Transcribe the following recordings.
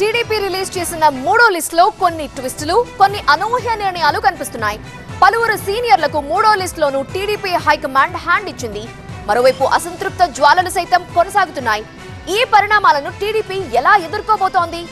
TDP release చేసిన మూడో list లో కొన్ని ట్విస్టులు, కొన్ని అనూహ్య నిర్ణయాలు కనిపిస్తున్నాయి. పలువురు సీనియర్లకు మూడో లిస్ట్ లోనూ టీడీపీ హైకమాండ్ హ్యాండ్ ఇచ్చింది. మరోవైపు అసంతృప్త జ్వాలలు సైతం కొనసాగుతున్నాయి. ఈ పరిణామాలను టీడీపీ ఎలా ఎదుర్కోబోతోంది?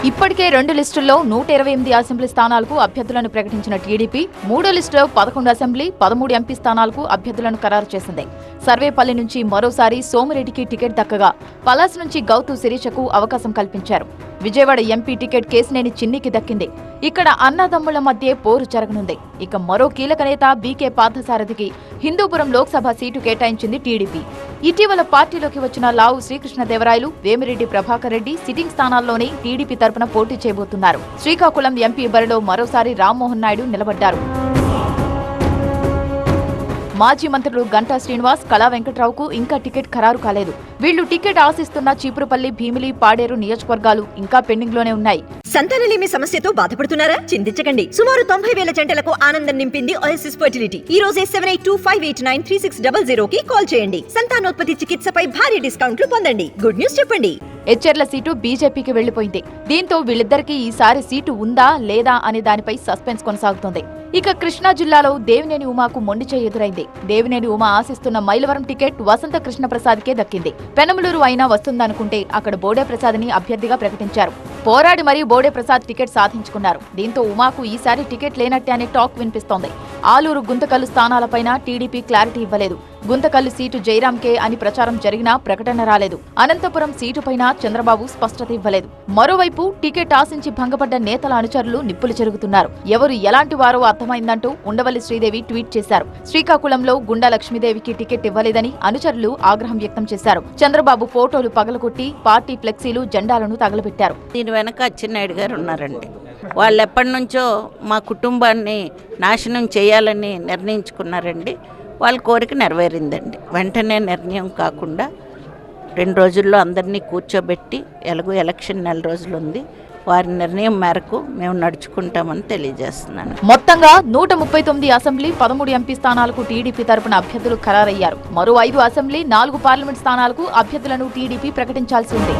ఇప్పటికే 2 లిస్టుల్లో 128 అసెంబ్లీ స్థానాలకు అభ్యర్థులను ప్రకటించిన టీడీపీ మూడో లిస్టులో 11 అసెంబ్లీ 13 ఎంపీ స్థానాలకు అభ్యర్థులను ఖరారు చేసింది. సర్వేపల్లి నుంచి మరోసారి సోమిరెడ్డికి టికెట్ దక్కగా పలాస్ నుంచి గౌతు శిరీషకు అవకాశం కల్పించారు. విజయవాడ ఎంపీ టికెట్ కేసినేని చిన్నికి దక్కింది. ఇక్కడ అన్నదమ్ముల మధ్య పోరు జరగనుంది. ఇక మరో కీలక నేత బీకే పార్థసారథికి హిందూపురం లోక్సభ సీటు కేటాయించింది టీడీపీ. ఇటీవల పార్టీలోకి వచ్చిన లావు శ్రీకృష్ణదేవరాయలు, వేమిరెడ్డి ప్రభాకర్ రెడ్డి సిట్టింగ్ స్థానాల్లోనే టీడీపీ తరపున పోటీ చేయబోతున్నారు. శ్రీకాకుళం ఎంపీ బరిలో మరోసారి రామ్మోహన్ నాయుడు నిలబడ్డారు. మాజీ మంత్రులు గంటా శ్రీనివాస్, కళా వెంకట్రావుకు ఇంకా టికెట్ ఖరారు కాలేదు. వీళ్లు టికెట్ ఆశిస్తున్న చీపురుపల్లి, భీమిలి, పాడేరు నియోజకవర్గాలు ఇంకా పెండింగ్ లోనే ఉన్నాయి. సంతానలేమి సమస్యతో బాధపడుతున్నారా? చింతించకండి. సుమారు 90,000 జంటలకు ఆనందం నింపింది ఓఎస్ఎస్ ఫర్టిలిటీ. ఈ రోజే 7825893600 కి కాల్ చేయండి. సంతానోత్పత్తి చికిత్సపై భారీ డిస్కౌంట్లు పొందండి. గుడ్ న్యూస్ చెప్పండి. ఎచ్చెర్ల సీటు బీజేపీకి వెళ్లిపోయింది. దీంతో వీళ్ళిద్దరికీ ఈసారి సీటు ఉందా లేదా అనే దానిపై సస్పెన్స్ కొనసాగుతోంది. ఇక కృష్ణా జిల్లాలో దేవినేని ఉమాకు మొండిచేయి ఎదురైంది. దేవినేని ఉమా ఆశిస్తున్న మైలవరం టికెట్ వసంత కృష్ణప్రసాద్కే దక్కింది. పెనమలూరు అయినా వస్తుందనుకుంటే అక్కడ బోడే ప్రసాద్ని అభ్యర్థిగా ప్రకటించారు. పోరాడి మరీ బోడే ప్రసాద్ టికెట్ సాధించుకున్నారు. దీంతో ఉమాకు ఈసారి టికెట్ లేనట్టే అనే టాక్ వినిపిస్తోంది. ఆలూరు, గుంతకల్లు స్థానాలపైన టీడీపీ క్లారిటీ ఇవ్వలేదు. గుంతకల్లు సీటు జయరాంకే అని ప్రచారం జరిగినా ప్రకటన రాలేదు. అనంతపురం సీటుపైన చంద్రబాబు స్పష్టత ఇవ్వలేదు. మరోవైపు టికెట్ ఆశించి భంగపడ్డ నేతల అనుచరులు నిప్పులు చెరుగుతున్నారు. ఎవరు ఎలాంటి వారో అర్థమైందంటూ ఉండవల్లి శ్రీదేవి ట్వీట్ చేశారు. శ్రీకాకుళంలో గుండా లక్ష్మీదేవికి టికెట్ ఇవ్వలేదని అనుచరులు ఆగ్రహం వ్యక్తం చేశారు. చంద్రబాబు ఫోటోలు పగలగొట్టి పార్టీ ఫ్లెక్సీలు, జెండాలను తగలబెట్టారు. దీని వెనక అచ్చెన్నాయుడు గారు ఉన్నారండి. వాళ్ళు ఎప్పటి నుంచో మా కుటుంబాన్ని నాశనం చేయాలని నిర్ణయించుకున్నారండి. వాళ్ళ కోరిక నెరవేరిందండి. వెంటనే నిర్ణయం కాకుండా 2 రోజుల్లో అందరినీ కూర్చోబెట్టి, ఎలాగో ఎలక్షన్ 4 రోజులు ఉంది, వారి నిర్ణయం మేరకు మేము నడుచుకుంటామని తెలియజేస్తున్నాను. మొత్తంగా 139 అసెంబ్లీ 13 ఎంపీ స్థానాలకు టీడీపీ తరపున అభ్యర్థులు ఖరారయ్యారు. మరో 5 అసెంబ్లీ 4 పార్లమెంట్ స్థానాలకు అభ్యర్థులను టీడీపీ ప్రకటించాల్సి ఉంది.